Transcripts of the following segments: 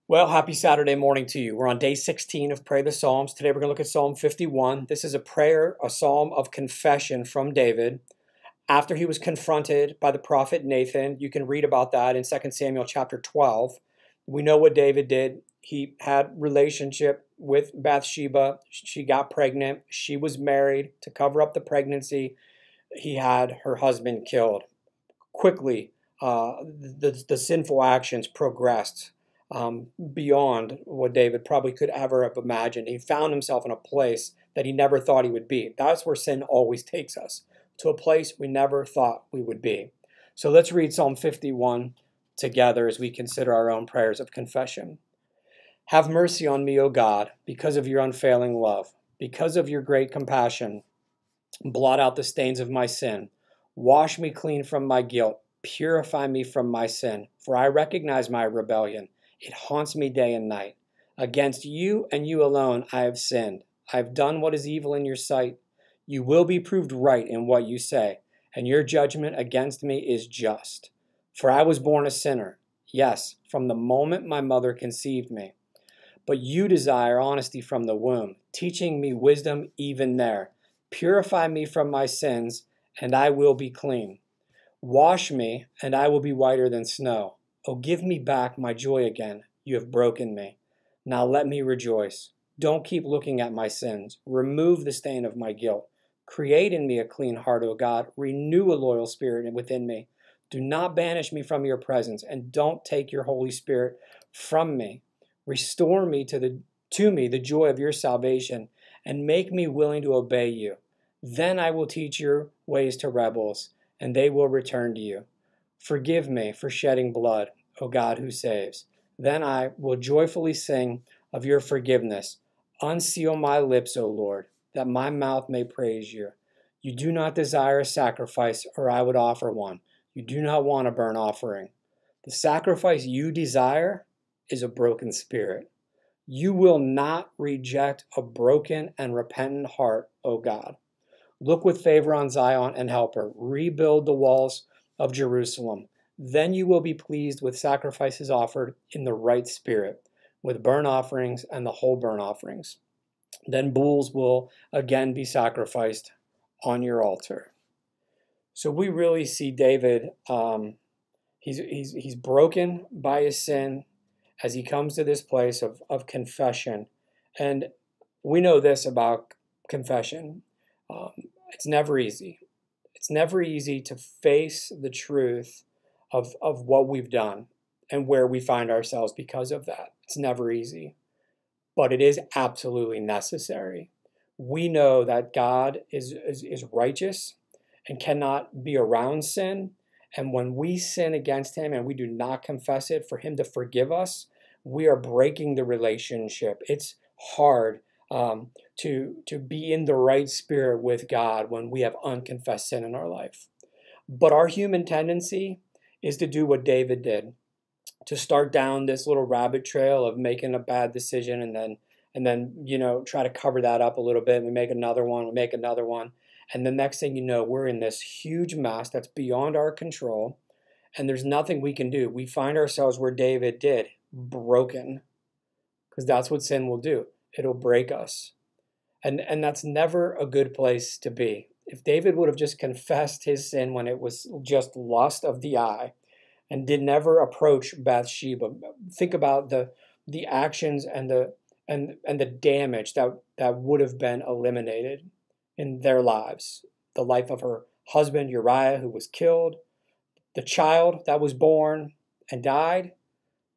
Well, happy Saturday morning to you. We're on day 16 of Pray the Psalms. Today we're going to look at Psalm 51. This is a prayer, a psalm of confession from David after he was confronted by the prophet Nathan. You can read about that in 2 Samuel chapter 12. We know what David did. He had relationship with Bathsheba. She got pregnant. She was married. To cover up the pregnancy, he had her husband killed. Quickly, the sinful actions progressed beyond what David probably could ever have imagined. He found himself in a place that he never thought he would be. That's where sin always takes us, to a place we never thought we would be. So let's read Psalm 51 together as we consider our own prayers of confession. Have mercy on me, O God, because of your unfailing love, because of your great compassion. Blot out the stains of my sin. Wash me clean from my guilt. Purify me from my sin, for I recognize my rebellion. It haunts me day and night. Against you and you alone I have sinned. I have done what is evil in your sight. You will be proved right in what you say, and your judgment against me is just. For I was born a sinner, yes, from the moment my mother conceived me. But you desire honesty from the womb, teaching me wisdom even there. Purify me from my sins, and I will be clean. Wash me, and I will be whiter than snow. Oh, give me back my joy again. You have broken me. Now let me rejoice. Don't keep looking at my sins. Remove the stain of my guilt. Create in me a clean heart, O God. Renew a loyal spirit within me. Do not banish me from your presence, and don't take your Holy Spirit from me. Restore me to me the joy of your salvation, and make me willing to obey you. Then I will teach your ways to rebels, and they will return to you. Forgive me for shedding blood, O God who saves. Then I will joyfully sing of your forgiveness. Unseal my lips, O Lord, that my mouth may praise you. You do not desire a sacrifice, or I would offer one. You do not want a burnt offering. The sacrifice you desire is a broken spirit. You will not reject a broken and repentant heart, O God. Look with favor on Zion and help her. Rebuild the walls of Jerusalem. Then you will be pleased with sacrifices offered in the right spirit, with burnt offerings and the whole burnt offerings. Then bulls will again be sacrificed on your altar. So we really see David, he's broken by his sin as he comes to this place of confession. And we know this about confession. It's never easy. It's never easy to face the truth of what we've done and where we find ourselves because of that. It's never easy, but it is absolutely necessary. We know that God is righteous and cannot be around sin. And when we sin against him and we do not confess it for him to forgive us, we are breaking the relationship. It's hard to be in the right spirit with God when we have unconfessed sin in our life. But our human tendency is to do what David did, to start down this little rabbit trail of making a bad decision and then try to cover that up a little bit. We make another one, and the next thing you know, we're in this huge mess that's beyond our control, and there's nothing we can do. We find ourselves where David did, broken, because that's what sin will do. It'll break us. And that's never a good place to be. If David would have just confessed his sin when it was just lust of the eye and did never approach Bathsheba, think about the actions and the damage that would have been eliminated in their lives. The life of her husband Uriah, who was killed, the child that was born and died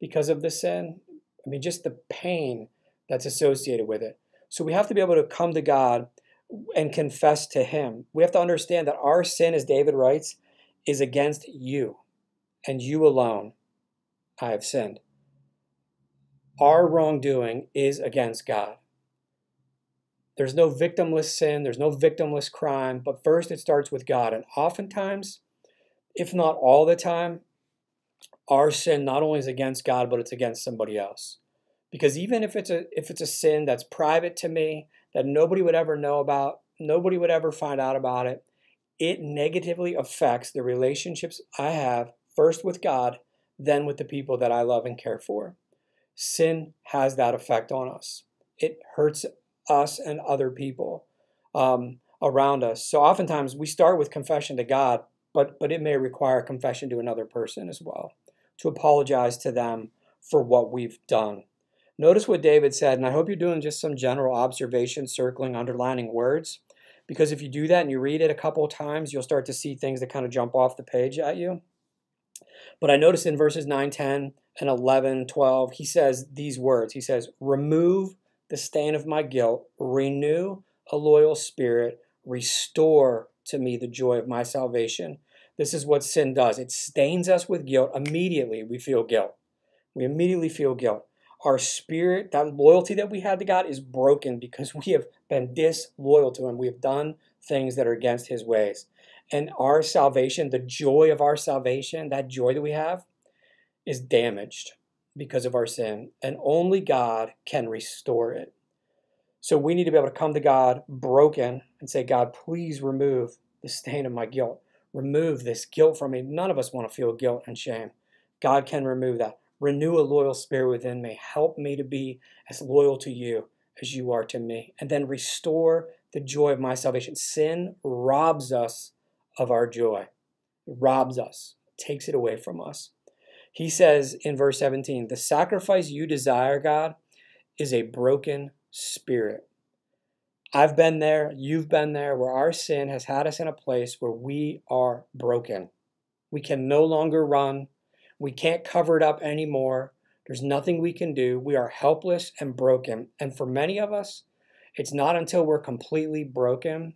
because of the sin. I mean, just the pain that's associated with it. So we have to be able to come to God and confess to him. We have to understand that our sin, as David writes, is against you, and you alone I have sinned. Our wrongdoing is against God. There's no victimless sin, there's no victimless crime, but first it starts with God. And oftentimes, if not all the time, our sin not only is against God, but it's against somebody else. Because even if it's a sin that's private to me, that nobody would ever know about, nobody would ever find out about it, it negatively affects the relationships I have, first with God, then with the people that I love and care for. Sin has that effect on us. It hurts us and other people around us. So oftentimes we start with confession to God, but it may require confession to another person as well, to apologize to them for what we've done. Notice what David said, and I hope you're doing just some general observation, circling, underlining words, because if you do that and you read it a couple of times, you'll start to see things that kind of jump off the page at you. But I noticed in verses 9, 10, and 11, 12, he says these words. He says, remove the stain of my guilt, renew a loyal spirit, restore to me the joy of my salvation. This is what sin does. It stains us with guilt. Immediately we feel guilt. We immediately feel guilt. Our spirit, that loyalty that we had to God, is broken because we have been disloyal to Him. We have done things that are against His ways. And our salvation, the joy of our salvation, that joy that we have, is damaged because of our sin. And only God can restore it. So we need to be able to come to God broken and say, God, please remove the stain of my guilt. Remove this guilt from me. None of us want to feel guilt and shame. God can remove that. Renew a loyal spirit within me. Help me to be as loyal to you as you are to me. And then restore the joy of my salvation. Sin robs us of our joy. It robs us. Takes it away from us. He says in verse 17, the sacrifice you desire, God, is a broken spirit. I've been there, you've been there, where our sin has had us in a place where we are broken. We can no longer run. We can't cover it up anymore. There's nothing we can do. We are helpless and broken. And for many of us, it's not until we're completely broken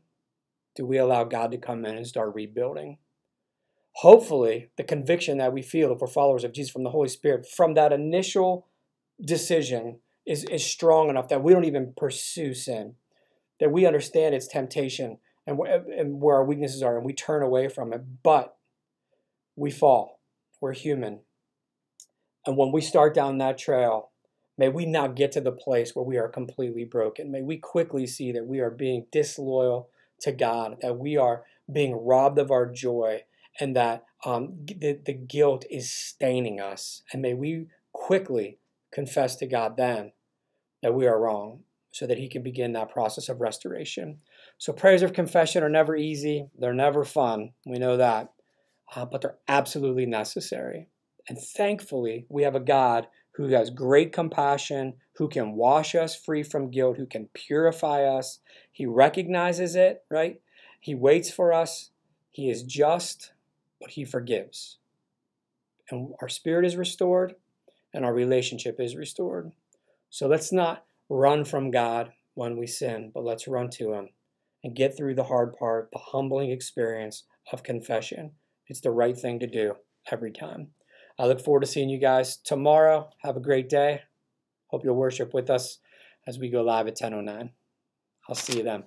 do we allow God to come in and start rebuilding. Hopefully, the conviction that we feel if we're followers of Jesus from the Holy Spirit, from that initial decision, is strong enough that we don't even pursue sin, that we understand its temptation and where our weaknesses are, and we turn away from it. But we fall. We're human. And when we start down that trail, may we not get to the place where we are completely broken. May we quickly see that we are being disloyal to God, that we are being robbed of our joy, and that the guilt is staining us. And may we quickly confess to God then that we are wrong, so that He can begin that process of restoration. So prayers of confession are never easy. They're never fun. We know that. But they're absolutely necessary. And thankfully, we have a God who has great compassion, who can wash us free from guilt, who can purify us. He recognizes it, right? He waits for us. He is just, but He forgives. And our spirit is restored, and our relationship is restored. So let's not run from God when we sin, but let's run to Him and get through the hard part, the humbling experience of confession. It's the right thing to do every time. I look forward to seeing you guys tomorrow. Have a great day. Hope you'll worship with us as we go live at 10:09. I'll see you then.